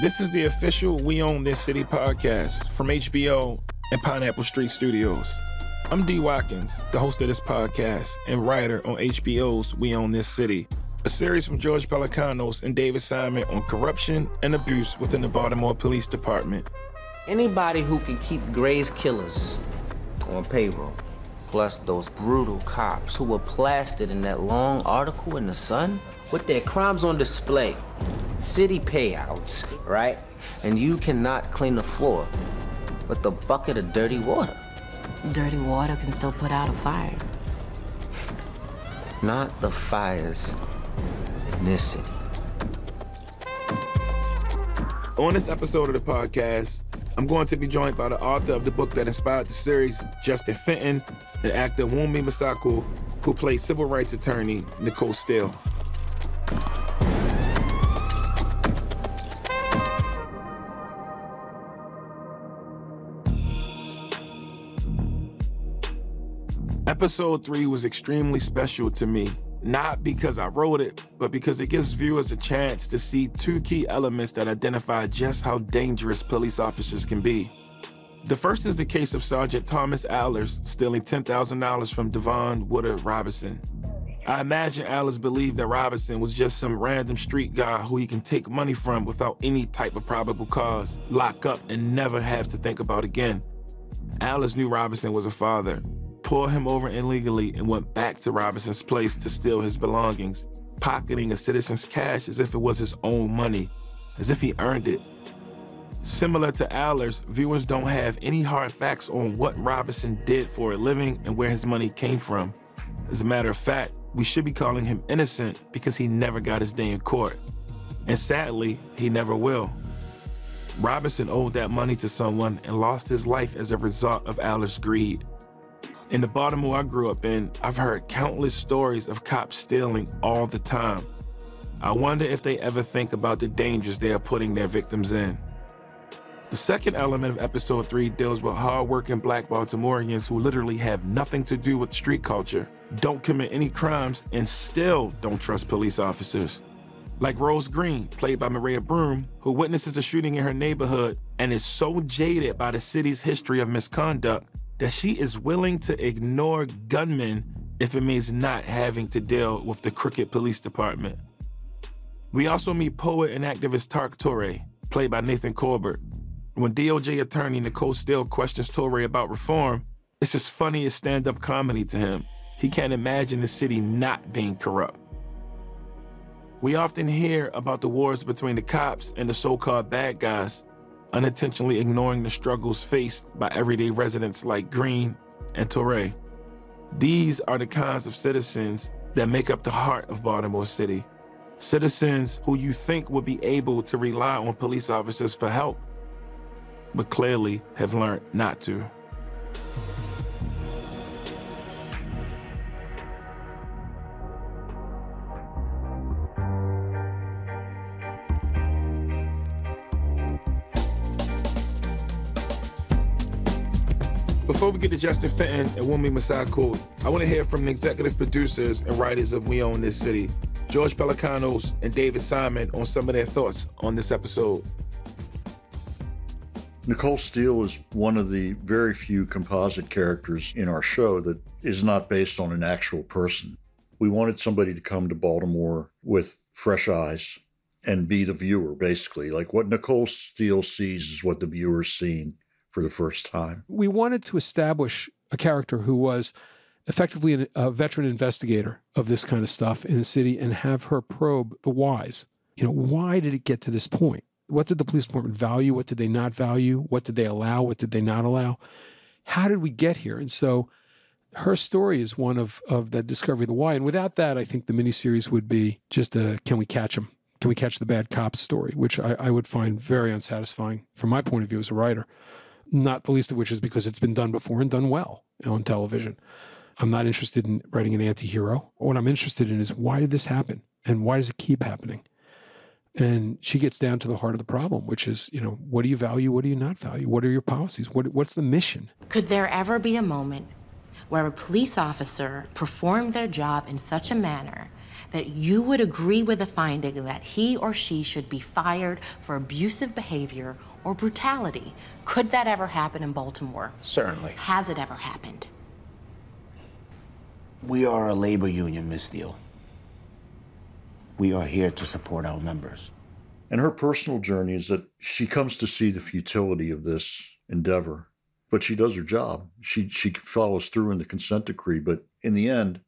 This is the official We Own This City podcast from HBO and Pineapple Street Studios. I'm D. Watkins, the host of this podcast and writer on HBO's We Own This City, a series from George Pelecanos and David Simon on corruption and abuse within the Baltimore Police Department. Anybody who can keep Gray's killers on payroll, plus those brutal cops who were plastered in that long article in the Sun with their crimes on display, city payouts, right? And you cannot clean the floor with a bucket of dirty water. Dirty water can still put out a fire. Not the fires in this city. On this episode of the podcast, I'm going to be joined by the author of the book that inspired the series, Justin Fenton, and actor Wunmi Mosaku, who plays civil rights attorney Nicole Steele. Episode 3 was extremely special to me, not because I wrote it, but because it gives viewers a chance to see two key elements that identify just how dangerous police officers can be. The first is the case of Sergeant Thomas Allers stealing $10,000 from Devon Woodard Robinson. I imagine Allers believed that Robinson was just some random street guy who he can take money from without any type of probable cause, lock up, and never have to think about again. Allers knew Robinson was a father, pulled him over illegally, and went back to Robinson's place to steal his belongings, pocketing a citizen's cash as if it was his own money, as if he earned it. Similar to Allers, viewers don't have any hard facts on what Robinson did for a living and where his money came from. As a matter of fact, we should be calling him innocent because he never got his day in court. And sadly, he never will. Robinson owed that money to someone and lost his life as a result of Allers' greed. In the Baltimore I grew up in, I've heard countless stories of cops stealing all the time. I wonder if they ever think about the dangers they are putting their victims in. The second element of episode 3 deals with hard-working Black Baltimoreans who literally have nothing to do with street culture, don't commit any crimes, and still don't trust police officers. Like Rose Green, played by Maria Broom, who witnesses a shooting in her neighborhood and is so jaded by the city's history of misconduct that she is willing to ignore gunmen if it means not having to deal with the crooked police department. We also meet poet and activist Tark Toure, played by Nathan Colbert. When DOJ attorney Nicole Steele questions Toure about reform, it's as funny as stand-up comedy to him. He can't imagine the city not being corrupt. We often hear about the wars between the cops and the so-called bad guys, unintentionally ignoring the struggles faced by everyday residents like Green and Toure. These are the kinds of citizens that make up the heart of Baltimore City. Citizens who you think would be able to rely on police officers for help, but clearly have learned not to. Before we get to Justin Fenton and Wunmi Mosaku, I want to hear from the executive producers and writers of We Own This City, George Pelecanos and David Simon, on some of their thoughts on this episode. Nicole Steele is one of the very few composite characters in our show that is not based on an actual person. We wanted somebody to come to Baltimore with fresh eyes and be the viewer, basically. Like what Nicole Steele sees is what the viewer's seeing for the first time. We wanted to establish a character who was effectively a veteran investigator of this kind of stuff in the city and have her probe the whys. You know, why did it get to this point? What did the police department value? What did they not value? What did they allow? What did they not allow? How did we get here? And so her story is one of that discovery of the why. And without that, I think the miniseries would be just a can we catch them? Can we catch the bad cops story, which I would find very unsatisfying from my point of view as a writer. Not the least of which is because it's been done before and done well on television. I'm not interested in writing an anti-hero. What I'm interested in is why did this happen? And why does it keep happening? And she gets down to the heart of the problem, which is, you know, what do you value? What do you not value? What are your policies? What's the mission? Could there ever be a moment where a police officer performed their job in such a manner that you would agree with the finding that he or she should be fired for abusive behavior or brutality. Could that ever happen in Baltimore? Certainly. Has it ever happened? We are a labor union, Miss Steele. We are here to support our members. And her personal journey is that she comes to see the futility of this endeavor, but she does her job. She follows through in the consent decree, but in the end,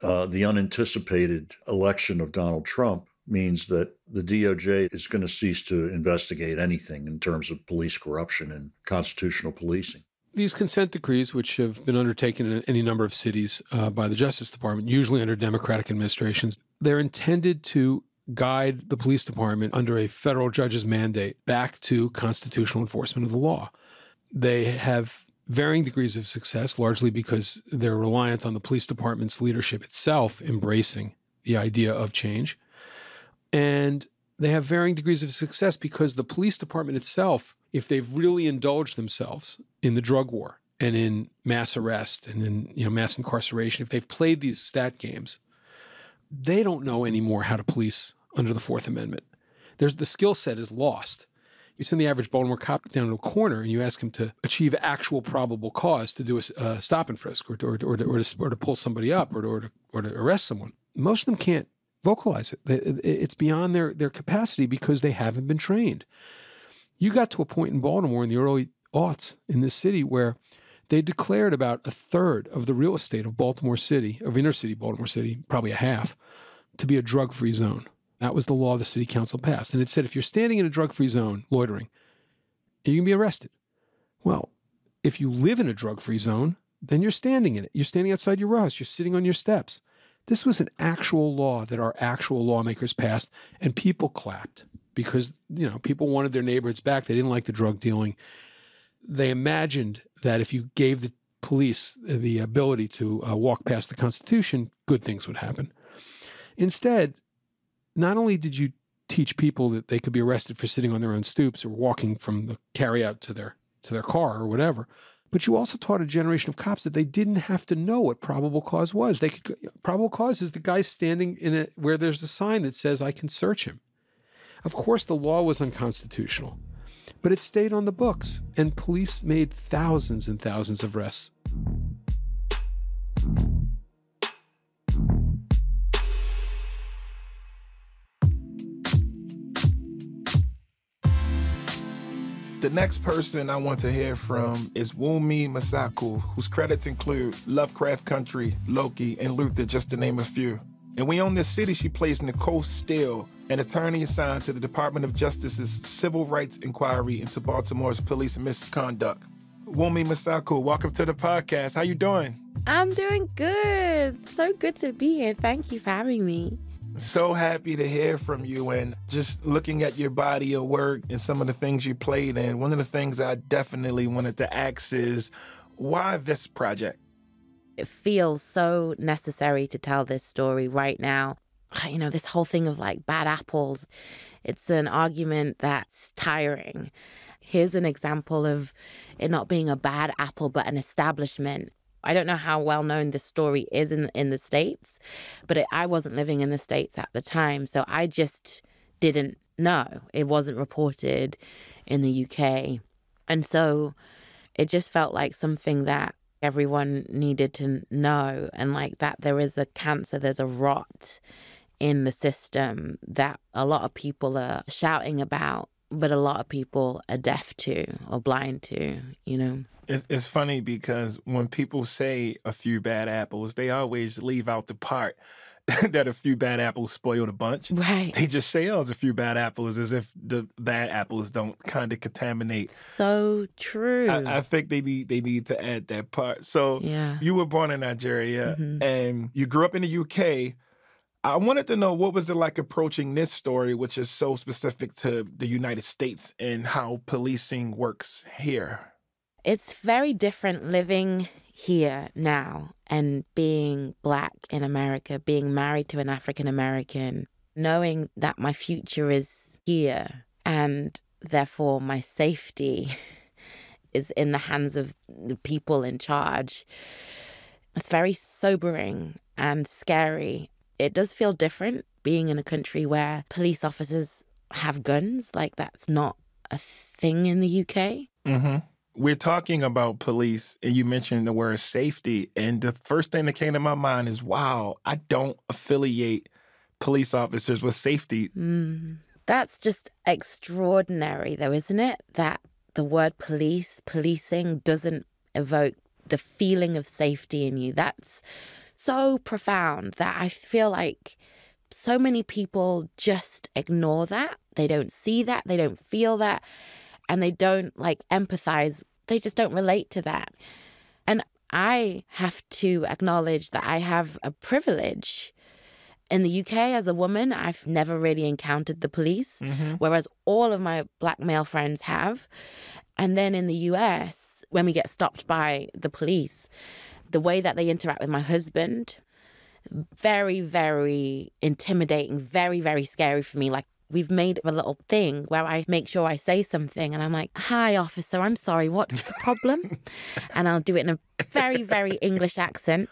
the unanticipated election of Donald Trump means that the DOJ is going to cease to investigate anything in terms of police corruption and constitutional policing. These consent decrees, which have been undertaken in any number of cities by the Justice Department, usually under Democratic administrations, they're intended to guide the police department under a federal judge's mandate back to constitutional enforcement of the law. They have varying degrees of success, largely because they're reliant on the police department's leadership itself embracing the idea of change. And they have varying degrees of success because the police department itself, if they've really indulged themselves in the drug war and in mass arrest and in mass incarceration, if they've played these stat games, they don't know anymore how to police under the Fourth Amendment. The skill set is lost. You send the average Baltimore cop down to a corner and you ask him to achieve actual probable cause to do a stop and frisk or to pull somebody up or to arrest someone. Most of them can't vocalize it. It's beyond their capacity because they haven't been trained. You got to a point in Baltimore in the early aughts in this city where they declared about a third of the real estate of Baltimore City, of inner city Baltimore City, probably a half, to be a drug-free zone. That was the law the city council passed. And it said if you're standing in a drug-free zone, loitering, you can be arrested. Well, if you live in a drug-free zone, then you're standing in it. You're standing outside your house. You're sitting on your steps. This was an actual law that our actual lawmakers passed, and people clapped because, people wanted their neighborhoods back. They didn't like the drug dealing. They imagined that if you gave the police the ability to walk past the Constitution, good things would happen. Instead, not only did you teach people that they could be arrested for sitting on their own stoops or walking from the carryout to their car or whatever, but you also taught a generation of cops that they didn't have to know what probable cause was. Probable cause is the guy standing where there's a sign that says, I can search him. Of course, the law was unconstitutional, but it stayed on the books, and police made thousands and thousands of arrests. The next person I want to hear from is Wunmi Mosaku, whose credits include Lovecraft Country, Loki, and Luther, just to name a few. And We Own This City, she plays Nicole Steele, an attorney assigned to the Department of Justice's Civil Rights Inquiry into Baltimore's police misconduct. Wunmi Mosaku, welcome to the podcast. How you doing? I'm doing good. So good to be here. Thank you for having me. So happy to hear from you, and just looking at your body of work and some of the things you played in, one of the things I definitely wanted to ask is, why this project? It feels so necessary to tell this story right now. This whole thing of bad apples, it's an argument that's tiring. Here's an example of it not being a bad apple, but an establishment. I don't know how well known this story is in the States, but I wasn't living in the States at the time, so I just didn't know. It wasn't reported in the UK. And so it just felt like something that everyone needed to know, and that there is a cancer, there's a rot in the system that a lot of people are shouting about, but a lot of people are deaf to or blind to, It's funny because when people say a few bad apples, they always leave out the part that a few bad apples spoiled a bunch. Right. They just say, it's a few bad apples, as if the bad apples don't kind of contaminate. So true. I think they need to add that part. So yeah. You were born in Nigeria and you grew up in the UK. I wanted to know, what was it like approaching this story, which is so specific to the United States, and how policing works here? It's very different living here now and being Black in America, being married to an African American, knowing that my future is here and therefore my safety is in the hands of the people in charge. It's very sobering and scary. It does feel different being in a country where police officers have guns. Like, that's not a thing in the UK. Mm-hmm. We're talking about police, and you mentioned the word safety, and the first thing that came to my mind is, wow, I don't affiliate police officers with safety. That's just extraordinary, though, isn't it? That the word policing doesn't evoke the feeling of safety in you. That's so profound that I feel like so many people just ignore that. They don't see that. They don't feel that. And they don't empathize. They just don't relate to that. And I have to acknowledge that I have a privilege. In the UK, as a woman, I've never really encountered the police, whereas all of my black male friends have. And then in the US, when we get stopped by the police, the way that they interact with my husband, very, very intimidating, very, very scary for me. Like, we've made a little thing where I make sure I say something and I'm like, "Hi, officer, I'm sorry, what's the problem?" And I'll do it in a very, very English accent.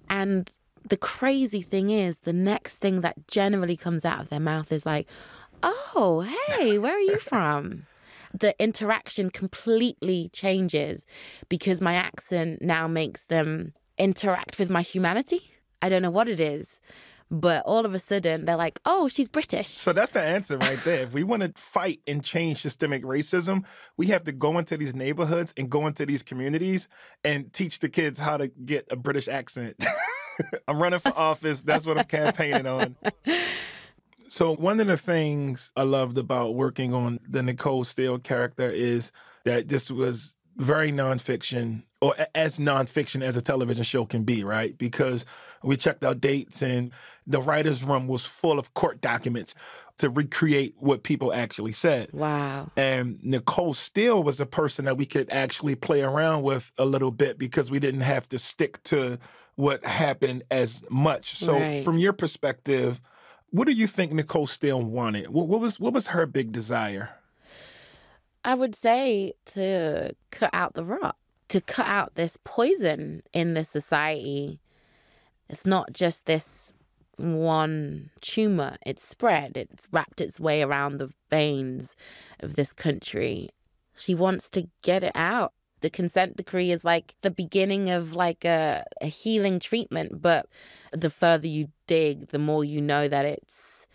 And the crazy thing is, the next thing that generally comes out of their mouth is like, "Oh, hey, where are you from?" The interaction completely changes because my accent now makes them interact with my humanity. I don't know what it is, but all of a sudden they're like, "Oh, she's British." So that's the answer right there. If we want to fight and change systemic racism, we have to go into these neighborhoods and go into these communities and teach the kids how to get a British accent. I'm running for office. That's what I'm campaigning on. So one of the things I loved about working on the Nicole Steele character is that this was very nonfiction, or as nonfiction as a television show can be, right? Because we checked out dates and the writer's room was full of court documents to recreate what people actually said. Wow. And Nicole Steele was a person that we could actually play around with a little bit because we didn't have to stick to what happened as much. So Right. From your perspective, what do you think Nicole Steele wanted? What was her big desire? I would say to cut out the rot, to cut out this poison in this society. It's not just this one tumor. It's spread. It's wrapped its way around the veins of this country. She wants to get it out. The consent decree is like the beginning of like a healing treatment, but the further you dig, the more you know that it's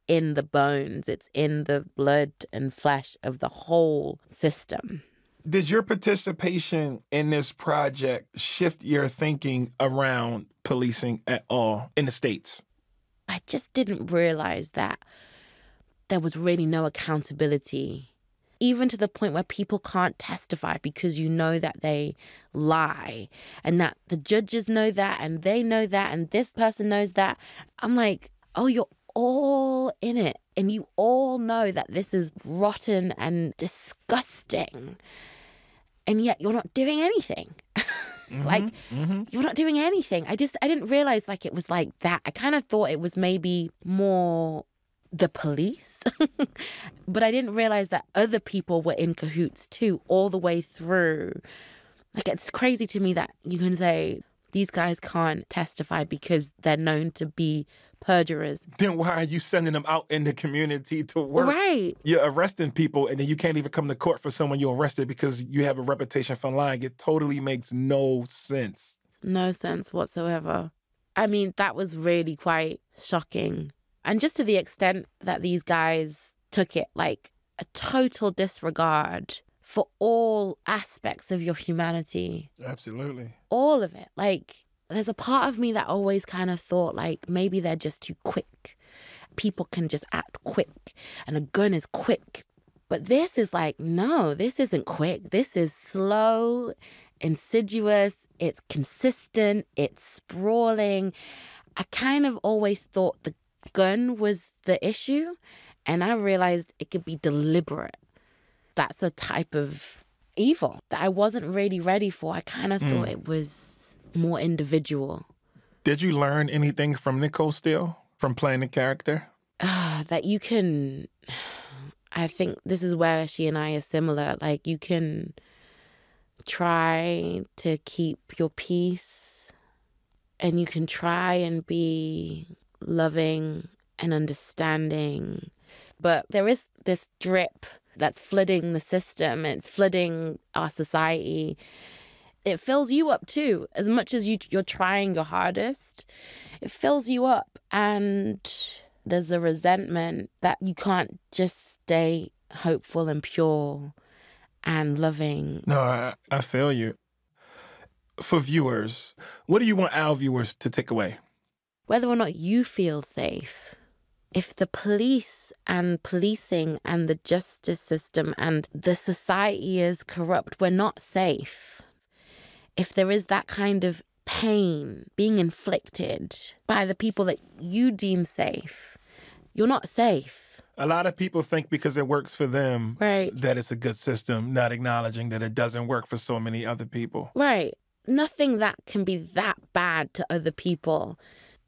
in the bones, it's in the blood and flesh of the whole system. Did your participation in this project shift your thinking around policing at all in the States? I just didn't realize that there was really no accountability, even to the point where people can't testify because you know that they lie and that the judges know that and they know that and this person knows that. I'm like, oh, you're all in it and you all know that this is rotten and disgusting, and yet you're not doing anything. You're not doing anything. I didn't realize like it was like that. I kind of thought it was maybe more the police, but I didn't realize that other people were in cahoots too, all the way through. Like, it's crazy to me that you can say these guys can't testify because they're known to be perjurers. Then why are you sending them out in the community to work? Right. You're arresting people and then you can't even come to court for someone you arrested because you have a reputation for lying. It totally makes no sense. No sense whatsoever. I mean, that was really quite shocking. And just to the extent that these guys took it like a total disregard for all aspects of your humanity. Absolutely. All of it. Like, there's a part of me that always kind of thought like maybe they're just too quick. People can just act quick and a gun is quick. But this is like, no, this isn't quick. This is slow, insidious, it's consistent, it's sprawling. I kind of always thought the gun was the issue, and I realized it could be deliberate. That's a type of evil that I wasn't really ready for. I kind of thought it was more individual. Did you learn anything from Nicole Steele, from playing the character? That you can, I think this is where she and I are similar. Like, you can try to keep your peace and you can try and be loving and understanding, but there is this drip that's flooding the system. It's flooding our society. It fills you up too. As much as you're trying your hardest, it fills you up. And there's a resentment that you can't just stay hopeful and pure and loving. No, I feel you. For viewers, what do you want our viewers to take away? Whether or not you feel safe, if the police and policing and the justice system and the society is corrupt, we're not safe. If there is that kind of pain being inflicted by the people that you deem safe, you're not safe. A lot of people think because it works for them, right, that it's a good system, not acknowledging that it doesn't work for so many other people. Right. Nothing that can be that bad to other people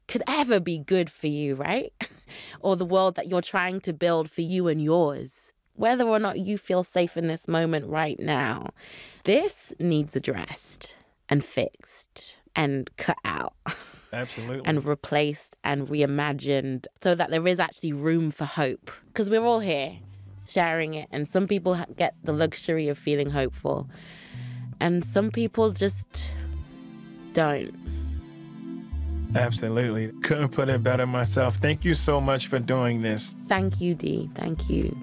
could ever be good for you, right? Or the world that you're trying to build for you and yours. Whether or not you feel safe in this moment right now, this needs addressed and fixed and cut out. Absolutely. And replaced and reimagined so that there is actually room for hope. Because we're all here sharing it, and some people get the luxury of feeling hopeful, and some people just don't. Absolutely. Couldn't put it better myself. Thank you so much for doing this. Thank you, Dee. Thank you.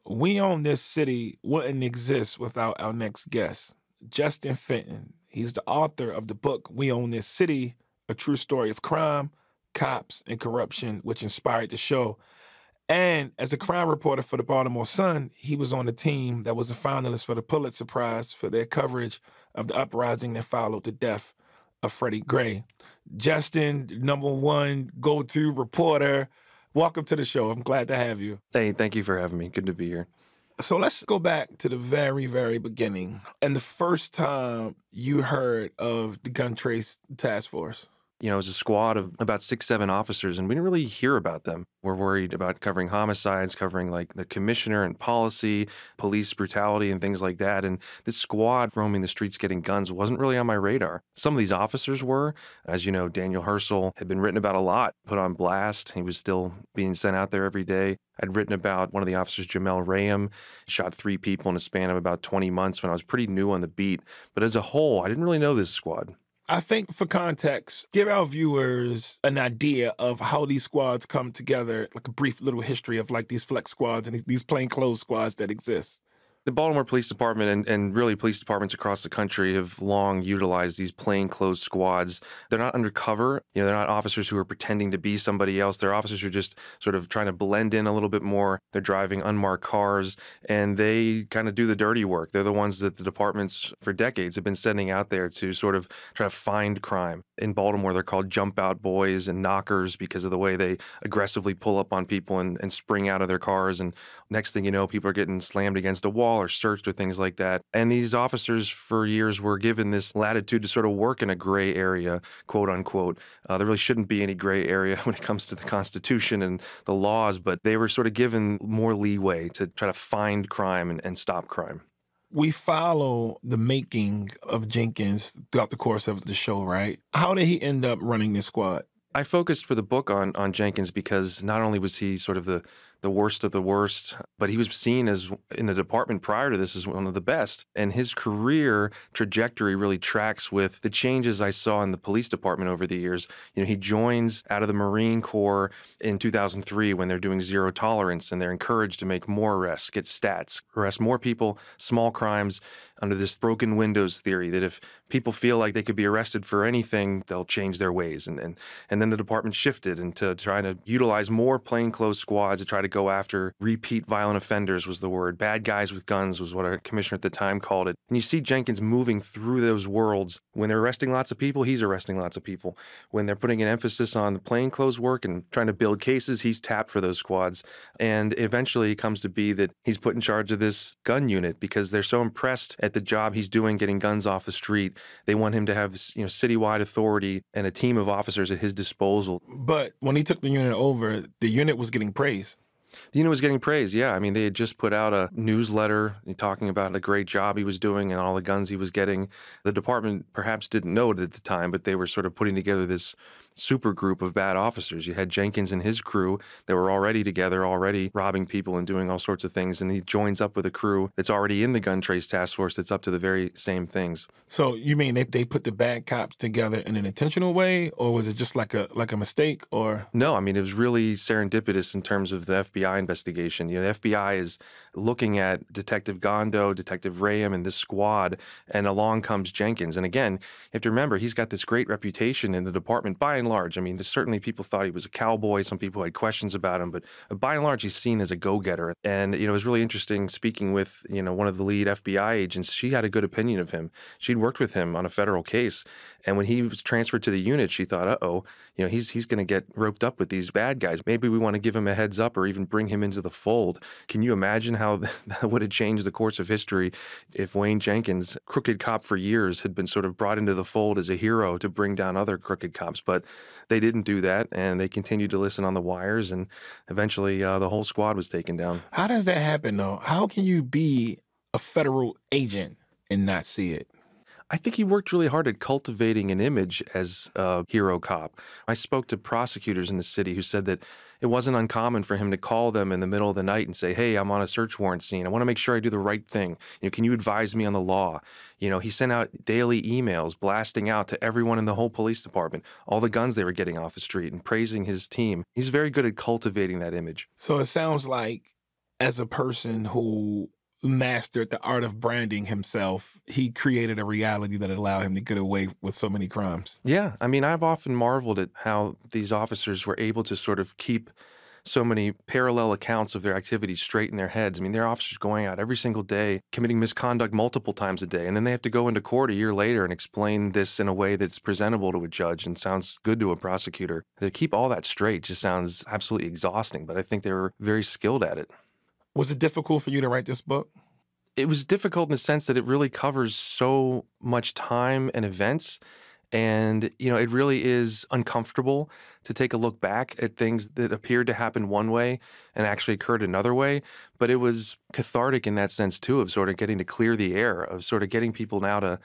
We Own This City wouldn't exist without our next guest, Justin Fenton. He's the author of the book We Own This City, a true story of crime, cops, and corruption, which inspired the show. And as a crime reporter for the Baltimore Sun, he was on the team that was a finalist for the Pulitzer Prize for their coverage of the uprising that followed the death of Freddie Gray. Justin, #1 go-to reporter. Welcome to the show. I'm glad to have you. Hey, thank you for having me. Good to be here. So let's go back to the very, very beginning and the first time you heard of the Gun Trace Task Force. You know, it was a squad of about 6, 7 officers, and we didn't really hear about them. We're worried about covering homicides, covering like the commissioner and policy, police brutality, and things like that. And this squad roaming the streets getting guns wasn't really on my radar. Some of these officers were. As you know, Daniel Herschel had been written about a lot, put on blast. He was still being sent out there every day. I'd written about one of the officers, Jamel Rayam, shot 3 people in a span of about 20 months when I was pretty new on the beat. But as a whole, I didn't really know this squad. I think for context, give our viewers an idea of how these squads come together, like a brief little history of like these flex squads and these plainclothes squads that exist. The Baltimore Police Department and really police departments across the country have long utilized these plainclothes squads. They're not undercover. You know, they're not officers who are pretending to be somebody else. They're officers who are just sort of trying to blend in a little bit more. They're driving unmarked cars, and they kind of do the dirty work. They're the ones that the departments for decades have been sending out there to sort of try to find crime. In Baltimore, they're called jump out boys and knockers because of the way they aggressively pull up on people and spring out of their cars. And next thing you know, people are getting slammed against a wall or searched or things like that. And these officers for years were given this latitude to sort of work in a gray area, quote unquote. There really shouldn't be any gray area when it comes to the Constitution and the laws, but they were sort of given more leeway to try to find crime and stop crime. We follow the making of Jenkins throughout the course of the show, right? How did he end up running this squad? I focused for the book on Jenkins because not only was he sort of the worst of the worst, but he was seen as, in the department prior to this, as one of the best. And his career trajectory really tracks with the changes I saw in the police department over the years. You know, he joins out of the Marine Corps in 2003 when they're doing zero tolerance and they're encouraged to make more arrests, get stats, arrest more people, small crimes, under this broken windows theory that if people feel like they could be arrested for anything, they'll change their ways. And then the department shifted into trying to utilize more plainclothes squads to try to go after repeat violent offenders was the word. Bad guys with guns was what our commissioner at the time called it. And you see Jenkins moving through those worlds. When they're arresting lots of people, he's arresting lots of people. When they're putting an emphasis on the plainclothes work and trying to build cases, he's tapped for those squads. And eventually it comes to be that he's put in charge of this gun unit because they're so impressed at the job he's doing getting guns off the street. They want him to have this, citywide authority and a team of officers at his disposal. But when he took the unit over, the unit was getting praise. The unit was getting praise, yeah. I mean, they had just put out a newsletter talking about the great job he was doing and all the guns he was getting. The department perhaps didn't know it at the time, but they were sort of putting together this super group of bad officers. You had Jenkins and his crew that were already together, already robbing people and doing all sorts of things, and he joins up with a crew that's already in the gun trace task force that's up to the very same things. So you mean they put the bad cops together in an intentional way, or was it just like a mistake? Or no, I mean, it was really serendipitous in terms of the FBI investigation. The FBI is looking at Detective Gondo, Detective Rayam, and this squad, and along comes Jenkins. And again, you have to remember, he's got this great reputation in the department by and large. I mean, certainly people thought he was a cowboy. Some people had questions about him, but by and large, he's seen as a go-getter. And, it was really interesting speaking with, one of the lead FBI agents. She had a good opinion of him. She'd worked with him on a federal case. And when he was transferred to the unit, she thought, uh-oh, he's going to get roped up with these bad guys. Maybe we want to give him a heads up or even bring him into the fold. Can you imagine how that would have changed the course of history if Wayne Jenkins, crooked cop for years, had been sort of brought into the fold as a hero to bring down other crooked cops? But they didn't do that, and they continued to listen on the wires, and eventually the whole squad was taken down. How does that happen, though? How can you be a federal agent and not see it? I think he worked really hard at cultivating an image as a hero cop. I spoke to prosecutors in the city who said that it wasn't uncommon for him to call them in the middle of the night and say, hey, I'm on a search warrant scene. I want to make sure I do the right thing. Can you advise me on the law? He sent out daily emails blasting out to everyone in the whole police department, all the guns they were getting off the street, and praising his team. He's very good at cultivating that image. So it sounds like, as a person who mastered the art of branding himself, he created a reality that allowed him to get away with so many crimes. Yeah, I mean, I've often marveled at how these officers were able to sort of keep so many parallel accounts of their activities straight in their heads. I mean, they're officers going out every single day, committing misconduct multiple times a day, and then they have to go into court a year later and explain this in a way that's presentable to a judge and sounds good to a prosecutor. To keep all that straight just sounds absolutely exhausting, but I think they were very skilled at it. Was it difficult for you to write this book? It was difficult in the sense that it really covers so much time and events. And, it really is uncomfortable to take a look back at things that appeared to happen one way and actually occurred another way. But it was cathartic in that sense, too, of sort of getting to clear the air, of sort of getting people now to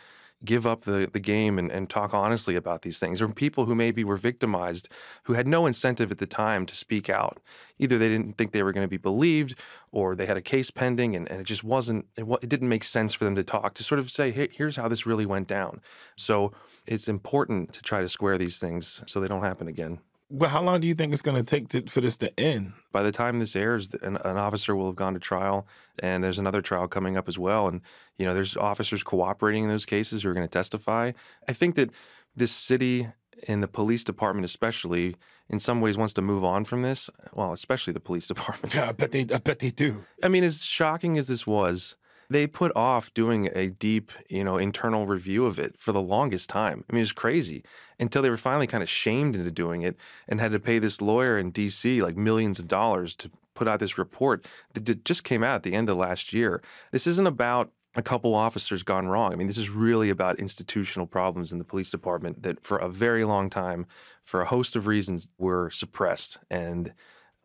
give up the game and talk honestly about these things, or people who maybe were victimized, who had no incentive at the time to speak out. Either they didn't think they were going to be believed, or they had a case pending, and it just wasn't, it didn't make sense for them to talk, to sort of say, hey, here's how this really went down. So it's important to try to square these things so they don't happen again. Well, how long do you think it's going to take for this to end? By the time this airs, an officer will have gone to trial, and there's another trial coming up as well. And, there's officers cooperating in those cases who are going to testify. I think that this city and the police department especially, in some ways, wants to move on from this. Well, especially the police department. Yeah, I bet they do. I mean, as shocking as this was, they put off doing a deep, internal review of it for the longest time. I mean, it was crazy until they were finally kind of shamed into doing it and had to pay this lawyer in D.C. like millions of dollars to put out this report that just came out at the end of last year. This isn't about a couple officers gone wrong. I mean, this is really about institutional problems in the police department that for a very long time, for a host of reasons, were suppressed. And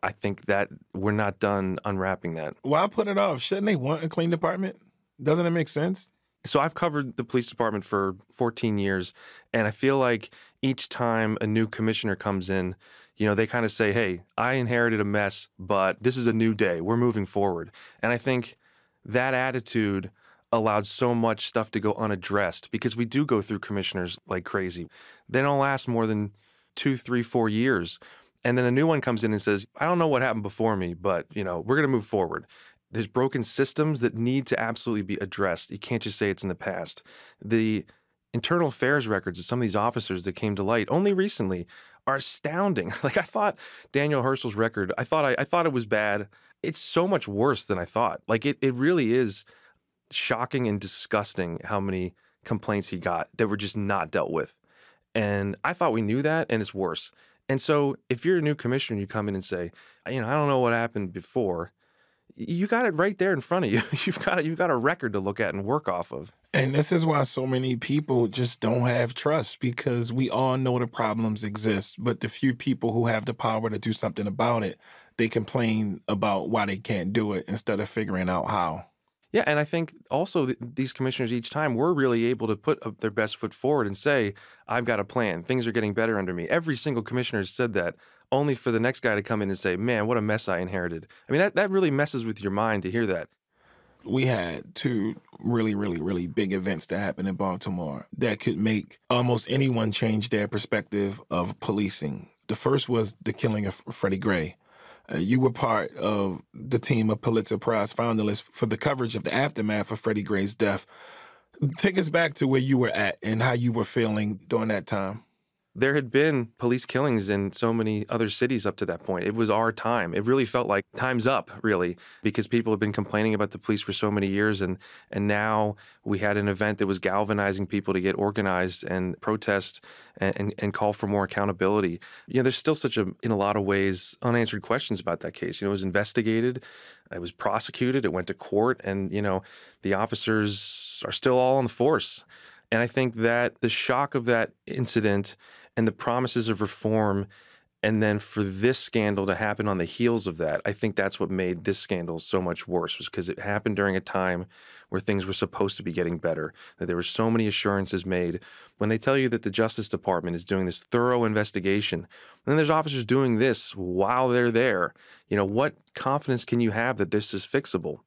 I think that we're not done unwrapping that. Why put it off? Shouldn't they want a clean department? Doesn't it make sense? So I've covered the police department for 14 years, and I feel like each time a new commissioner comes in, they kind of say, hey, I inherited a mess, but this is a new day. We're moving forward. And I think that attitude allowed so much stuff to go unaddressed because we do go through commissioners like crazy. They don't last more than 2, 3, 4 years. And then a new one comes in and says, I don't know what happened before me, but, we're going to move forward. There's broken systems that need to absolutely be addressed. You can't just say it's in the past. The internal affairs records of some of these officers that came to light only recently are astounding. Like, I thought Daniel Herschel's record, I thought it was bad. It's so much worse than I thought. Like, it really is shocking and disgusting how many complaints he got that were just not dealt with. And I thought we knew that, and it's worse. And so if you're a new commissioner and you come in and say, I don't know what happened before, you got it right there in front of you. You've got a record to look at and work off of. And this is why so many people just don't have trust, because we all know the problems exist, but the few people who have the power to do something about it, they complain about why they can't do it instead of figuring out how. Yeah, and I think also these commissioners each time were really able to put up their best foot forward and say, I've got a plan. Things are getting better under me. Every single commissioner has said that, only for the next guy to come in and say, man, what a mess I inherited. I mean, that really messes with your mind to hear that. We had two really, really, really big events that happened in Baltimore that could make almost anyone change their perspective of policing. The first was the killing of Freddie Gray. You were part of the team of Pulitzer Prize finalists for the coverage of the aftermath of Freddie Gray's death. Take us back to where you were at and how you were feeling during that time. There had been police killings in so many other cities up to that point. It was our time. It really felt like time's up, really, because people had been complaining about the police for so many years. And now we had an event that was galvanizing people to get organized and protest and call for more accountability. There's still in a lot of ways, unanswered questions about that case. It was investigated, it was prosecuted, it went to court, and, the officers are still all on the force. And I think that the shock of that incident and the promises of reform, and then for this scandal to happen on the heels of that, I think that's what made this scandal so much worse, was because it happened during a time where things were supposed to be getting better, that there were so many assurances made. When they tell you that the Justice Department is doing this thorough investigation, and then there's officers doing this while they're there, what confidence can you have that this is fixable?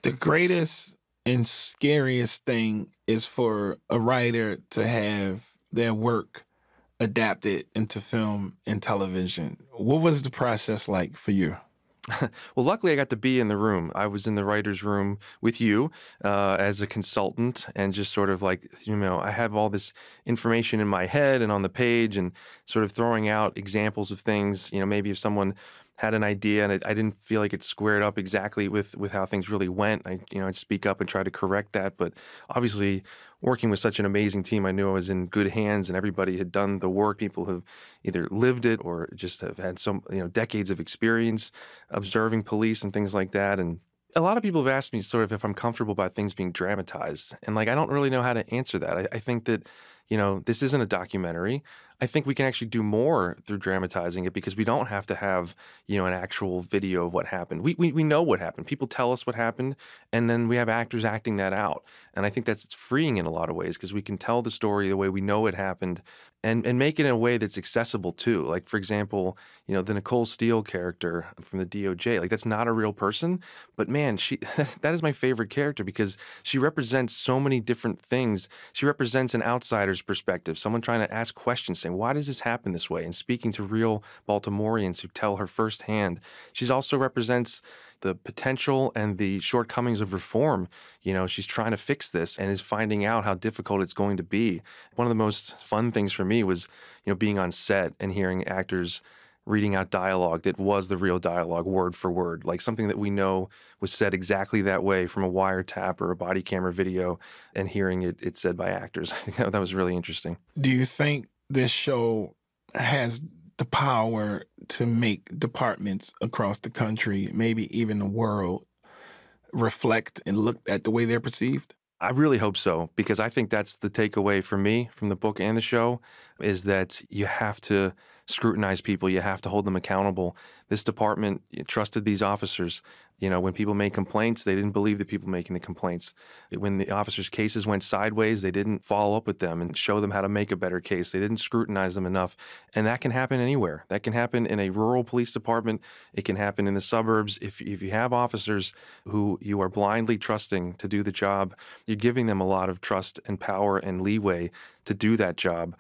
The greatest and scariest thing is for a writer to have their work adapted into film and television. What was the process like for you? Well, luckily, I got to be in the room. I was in the writer's room with you as a consultant, and just sort of like, I have all this information in my head and on the page, and sort of throwing out examples of things. Maybe if someone had an idea and I didn't feel like it squared up exactly with how things really went, I'd speak up and try to correct that. But obviously, working with such an amazing team, I knew I was in good hands, and everybody had done the work. People have either lived it or just have had some, decades of experience observing police and things like that. And a lot of people have asked me sort of if I'm comfortable about things being dramatized. And I don't really know how to answer that. I think that, this isn't a documentary. I think we can actually do more through dramatizing it, because we don't have to have, an actual video of what happened. We know what happened. People tell us what happened, and then we have actors acting that out. And I think that's freeing in a lot of ways, because we can tell the story the way we know it happened, and make it in a way that's accessible too. Like, for example, the Nicole Steele character from the DOJ, like, that's not a real person, but man, that is my favorite character, because she represents so many different things. She represents an outsider's perspective, someone trying to ask questions, saying, why does this happen this way? And speaking to real Baltimoreans who tell her firsthand. She also represents the potential and the shortcomings of reform. She's trying to fix this and is finding out how difficult it's going to be. One of the most fun things for me was, being on set and hearing actors reading out dialogue that was the real dialogue, word for word, like something that we know was said exactly that way from a wiretap or a body camera video, and hearing it said by actors. I think that was really interesting. Do you think this show has the power to make departments across the country, maybe even the world, reflect and look at the way they're perceived? I really hope so, because I think that's the takeaway for me from the book and the show, is that you have to scrutinize people. You have to hold them accountable. This department trusted these officers. When people made complaints, they didn't believe the people making the complaints. When the officers' cases went sideways, they didn't follow up with them and show them how to make a better case. They didn't scrutinize them enough. And that can happen anywhere. That can happen in a rural police department. It can happen in the suburbs. If you have officers who you are blindly trusting to do the job, you're giving them a lot of trust and power and leeway to do that job.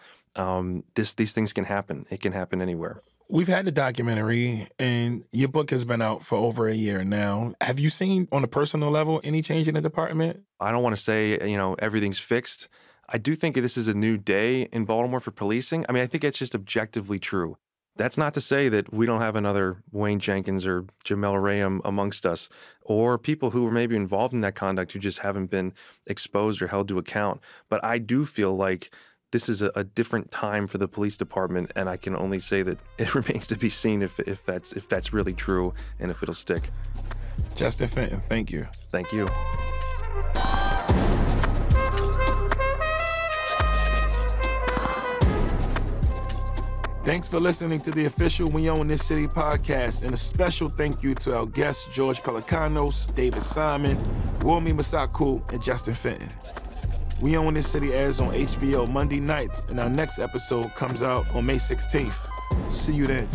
These things can happen. It can happen anywhere. We've had the documentary, and your book has been out for over a year now. Have you seen, on a personal level, any change in the department? I don't want to say, everything's fixed. I do think this is a new day in Baltimore for policing. I mean, I think it's just objectively true. That's not to say that we don't have another Wayne Jenkins or Jamel Rayam amongst us, or people who were maybe involved in that conduct who just haven't been exposed or held to account. But I do feel like this is a different time for the police department, and I can only say that it remains to be seen if that's really true and if it'll stick. Justin Fenton, thank you. Thank you. Thanks for listening to the official We Own This City podcast, and a special thank you to our guests, George Pelecanos, David Simon, Wunmi Mosaku, and Justin Fenton. We Own This City airs on HBO Monday nights, and our next episode comes out on May 16th. See you then.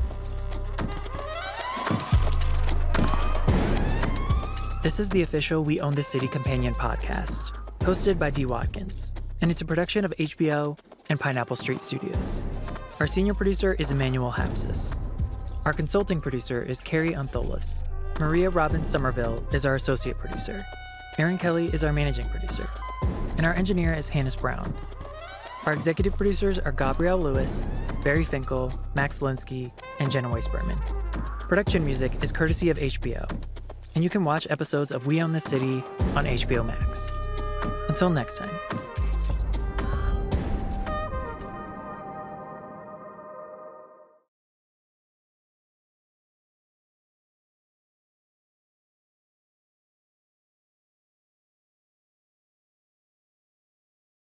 This is the official We Own This City companion podcast, hosted by D. Watkins, and it's a production of HBO and Pineapple Street Studios. Our senior producer is Emmanuel Hapsis. Our consulting producer is Carrie Untholas. Maria Robbins Somerville is our associate producer. Aaron Kelly is our managing producer. And our engineer is Hannes Brown. Our executive producers are Gabrielle Lewis, Barry Finkel, Max Linsky, and Jenna Weiss-Berman. Production music is courtesy of HBO. And you can watch episodes of We Own This City on HBO Max. Until next time.